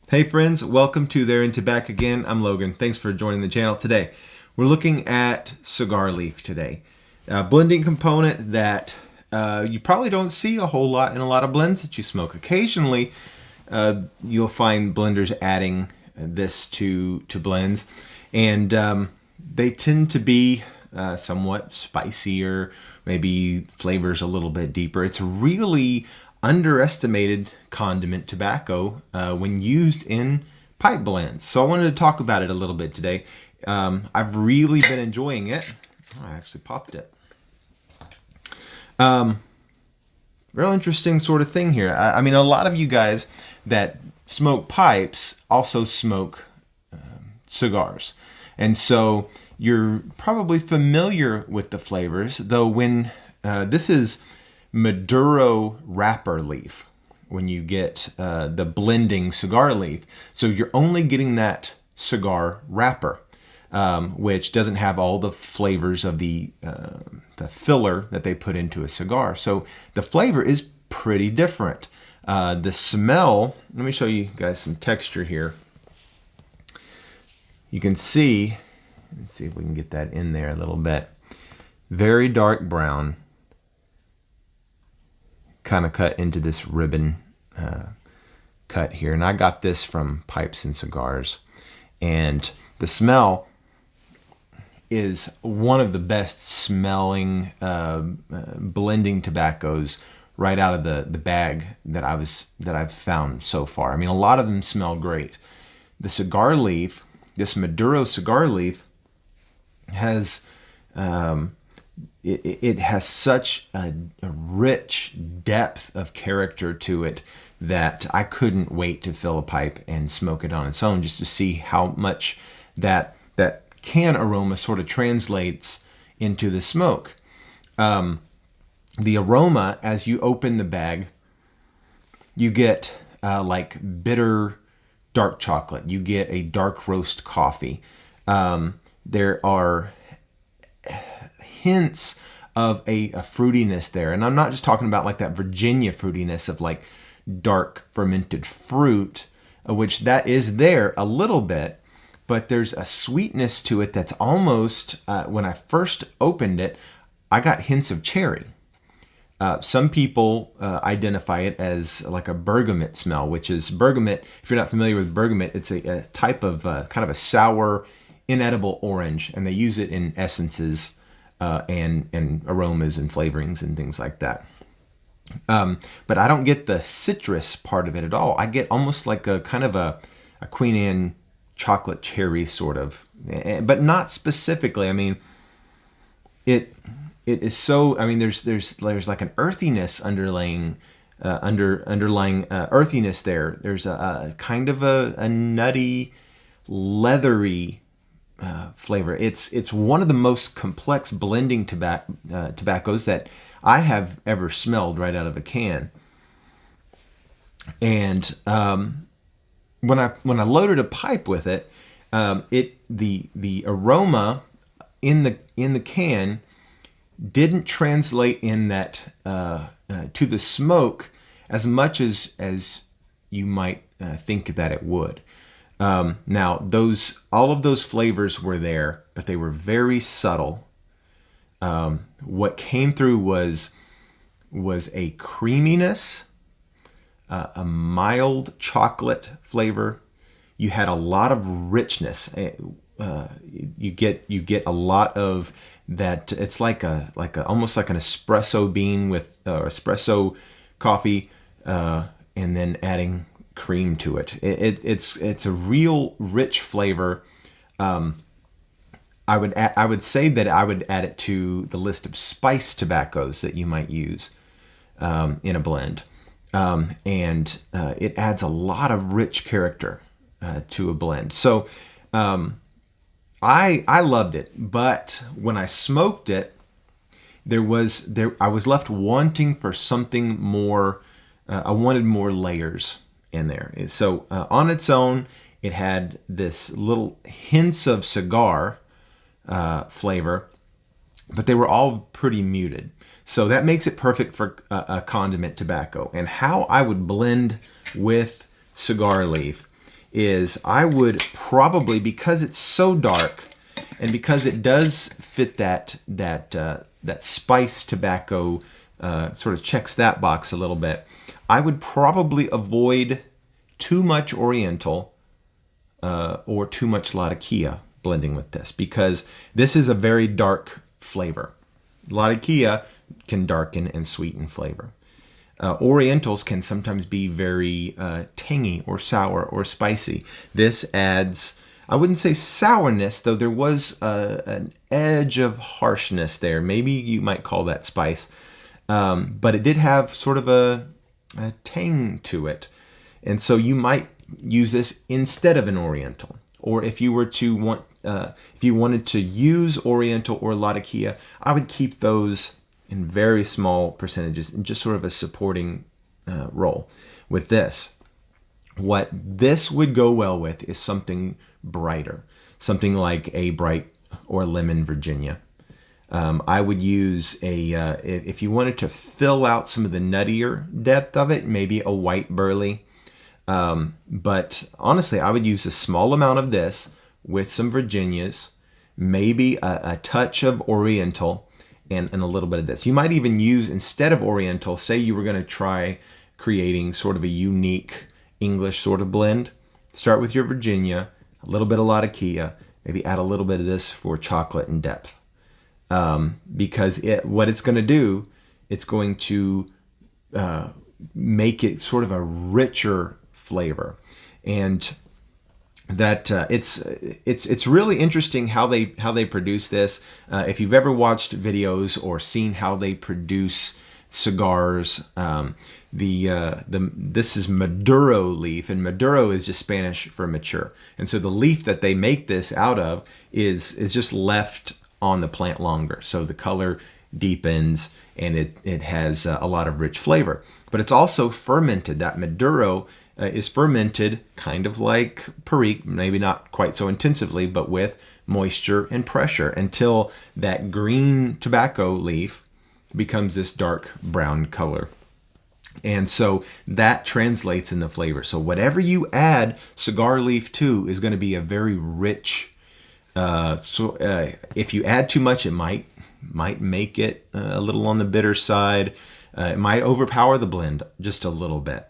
Hey friends, welcome to There and Back again. I'm Logan. Thanks for joining the channel today. We're looking at Cigar Leaf today. A blending component that you probably don't see a whole lot in a lot of blends that you smoke. Occasionally, you'll find blenders adding this to blends, and they tend to be somewhat spicier, maybe flavors a little bit deeper. It's really underestimated condiment tobacco when used in pipe blends. So I wanted to talk about it a little bit today. I've really been enjoying it. Oh, I actually popped it. Real interesting sort of thing here. I mean, a lot of you guys that smoke pipes also smoke cigars. And so you're probably familiar with the flavors, though when this is Maduro wrapper leaf, when you get the blending cigar leaf. So you're only getting that cigar wrapper, which doesn't have all the flavors of the filler that they put into a cigar. So the flavor is pretty different. The smell, let me show you guys some texture here. You can see, let's see if we can get that in there a little bit. Very dark brown, kind of cut into this ribbon cut here. And I got this from Pipes and Cigars. And the smell is one of the best smelling blending tobaccos right out of the bag that I've found so far. I mean, a lot of them smell great. The cigar leaf, this Maduro cigar leaf, has it has such a rich depth of character to it that I couldn't wait to fill a pipe and smoke it on its own, just to see how much that can aroma sort of translates into the smoke. The aroma, as you open the bag, you get like bitter dark chocolate. You get a dark roast coffee. There are hints of a fruitiness there. And I'm not just talking about like that Virginia fruitiness of like dark fermented fruit, which that is there a little bit, but there's a sweetness to it that's almost, when I first opened it, I got hints of cherry. Some people identify it as like a bergamot smell, which is bergamot. If you're not familiar with bergamot, it's a type of kind of a sour, inedible orange, and they use it in essences and aromas and flavorings and things like that. But I don't get the citrus part of it at all. I get almost like a kind of a Queen Anne chocolate cherry sort of, but not specifically. I mean, it is so. I mean, there's like an earthiness underlying earthiness there. There's a kind of a nutty, leathery flavor. It's one of the most complex blending tobaccos that I have ever smelled right out of a can. And when I loaded a pipe with it, the aroma in the can didn't translate in that to the smoke as much as you might think that it would. Now all of those flavors were there, but they were very subtle. What came through was a creaminess, a mild chocolate flavor. You had a lot of richness. You get a lot of that. It's like almost like an espresso bean with espresso coffee, and then adding cream to it. It's a real rich flavor. I would say that I would add it to the list of spice tobaccos that you might use in a blend, and it adds a lot of rich character to a blend. So I loved it, but when I smoked it, I was left wanting for something more. I wanted more layers in there. So on its own, it had this little hints of cigar flavor, but they were all pretty muted. So that makes it perfect for a condiment tobacco. And how I would blend with Cigar Leaf is I would probably, because it's so dark and because it does fit that spice tobacco, sort of checks that box a little bit, I would probably avoid too much Oriental or too much Latakia blending with this, because this is a very dark flavor. Latakia can darken and sweeten flavor. Orientals can sometimes be very tangy or sour or spicy. This adds, I wouldn't say sourness, though there was an edge of harshness there. Maybe you might call that spice. But it did have sort of a tang to it. And so you might use this instead of an Oriental. Or if you were to if you wanted to use Oriental or Latakia, I would keep those in very small percentages in just sort of a supporting role with this. What this would go well with is something brighter, something like a bright or lemon Virginia. I would use if you wanted to fill out some of the nuttier depth of it, maybe a white burley. But honestly, I would use a small amount of this with some Virginias, maybe a touch of Oriental, and a little bit of this. You might even use, instead of Oriental, say you were going to try creating sort of a unique English sort of blend. Start with your Virginia, a little bit of Latakia, maybe add a little bit of this for chocolate and depth. Because what it's going to do, it's going to make it sort of a richer flavor. And that it's really interesting how they produce this. If you've ever watched videos or seen how they produce cigars, this is Maduro leaf, and Maduro is just Spanish for mature. And so the leaf that they make this out of is just left on the plant longer, so the color deepens and it has a lot of rich flavor. But it's also fermented. That Maduro is fermented kind of like Perique, maybe not quite so intensively, but with moisture and pressure until that green tobacco leaf becomes this dark brown color. And so that translates in the flavor. So whatever you add cigar leaf to is going to be a very rich. If you add too much, it might make it a little on the bitter side. It might overpower the blend just a little bit.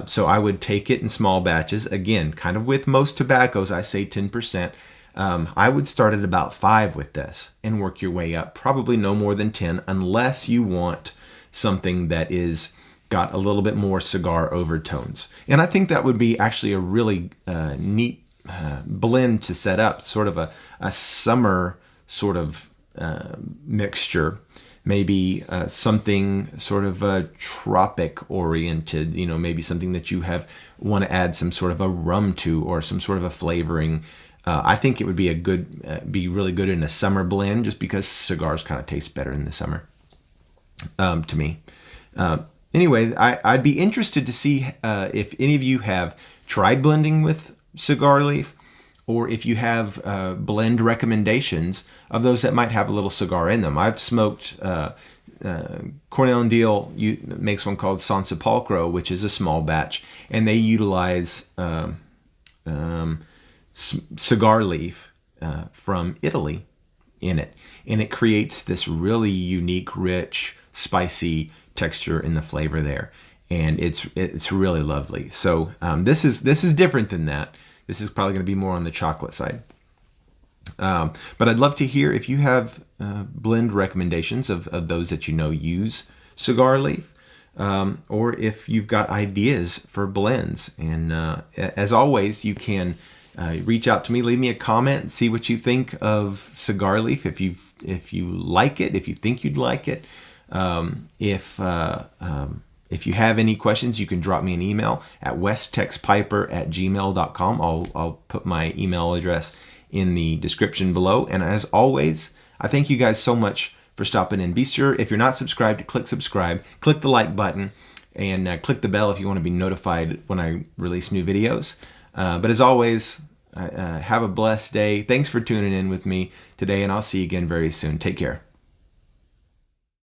So I would take it in small batches. Again, kind of with most tobaccos, I say 10%. I would start at about 5 with this and work your way up. Probably no more than 10, unless you want something that is got a little bit more cigar overtones. And I think that would be actually a really neat blend to set up, sort of a summer sort of mixture. Maybe something sort of tropic oriented, maybe something that you want to add some sort of a rum to, or some sort of a flavoring. I think it would be be really good in a summer blend, just because cigars kind of taste better in the summer, to me. Anyway, I'd be interested to see if any of you have tried blending with cigar leaf, or if you have blend recommendations of those that might have a little cigar in them. I've smoked Cornell & Deal makes one called San Sepolcro, which is a small batch, and they utilize cigar leaf from Italy in it, and it creates this really unique, rich, spicy texture in the flavor there, and it's really lovely. So this is different than that. This is probably going to be more on the chocolate side. But I'd love to hear if you have blend recommendations of those that use cigar leaf, or if you've got ideas for blends. And as always, you can reach out to me, leave me a comment, and see what you think of cigar leaf. If you like it, if you think you'd like it, if you have any questions, you can drop me an email at westtexpiper@gmail.com. I'll put my email address in the description below. And as always, I thank you guys so much for stopping in. Be sure, if you're not subscribed, to click subscribe, click the like button, and click the bell if you want to be notified when I release new videos. But as always, have a blessed day. Thanks for tuning in with me today, and I'll see you again very soon. Take care.